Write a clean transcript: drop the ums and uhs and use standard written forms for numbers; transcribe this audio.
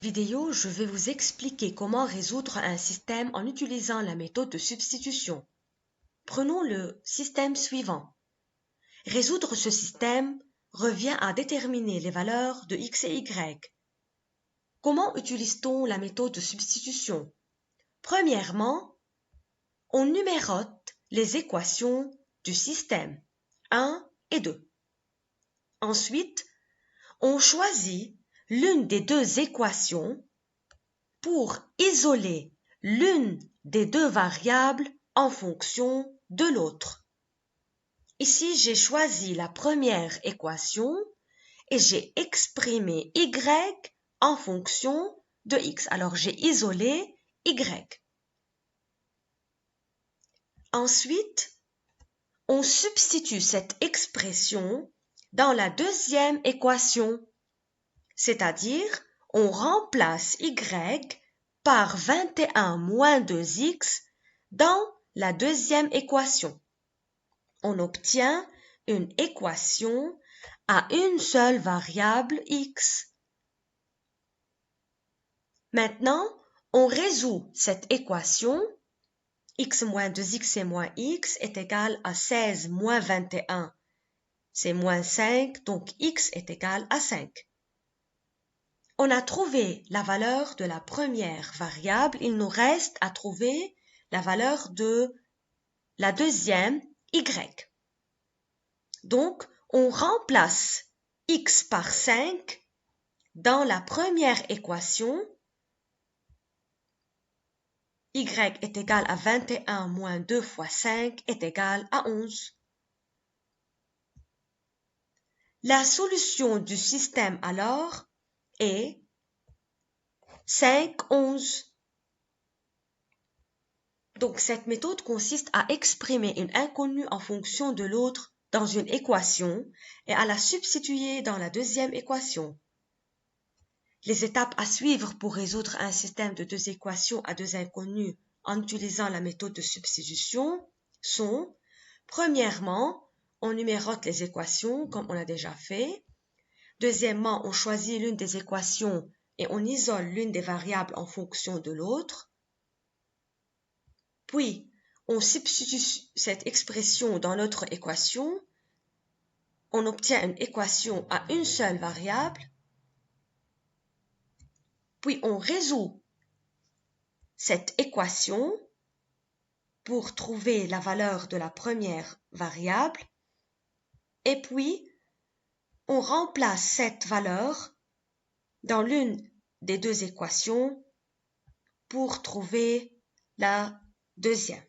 Vidéo, je vais vous expliquer comment résoudre un système en utilisant la méthode de substitution. Prenons le système suivant. Résoudre ce système revient à déterminer les valeurs de x et y. Comment utilise-t-on la méthode de substitution? Premièrement, on numérote les équations du système 1 et 2. Ensuite, on choisit l'une des deux équations pour isoler l'une des deux variables en fonction de l'autre. Ici, j'ai choisi la première équation et j'ai exprimé y en fonction de x. Alors, j'ai isolé y. Ensuite, on substitue cette expression dans la deuxième équation, c'est-à-dire on remplace y par 21 moins 2x dans la deuxième équation. On obtient une équation à une seule variable x. Maintenant, on résout cette équation. X moins 2x et moins x est égal à 16 moins 21. C'est moins 5, donc x est égal à 5. On a trouvé la valeur de la première variable, il nous reste à trouver la valeur de la deuxième, y. Donc, on remplace x par 5 dans la première équation. Y est égal à 21 moins 2 fois 5 est égal à 11. La solution du système alors est 5, 11. Donc, cette méthode consiste à exprimer une inconnue en fonction de l'autre dans une équation et à la substituer dans la deuxième équation. Les étapes à suivre pour résoudre un système de deux équations à deux inconnues en utilisant la méthode de substitution sont: premièrement, on numérote les équations comme on a déjà fait. Deuxièmement, on choisit l'une des équations et on isole l'une des variables en fonction de l'autre. Puis, on substitue cette expression dans notre équation. On obtient une équation à une seule variable. Puis, on résout cette équation pour trouver la valeur de la première variable. Et puis, on remplace cette valeur dans l'une des deux équations pour trouver la deuxième.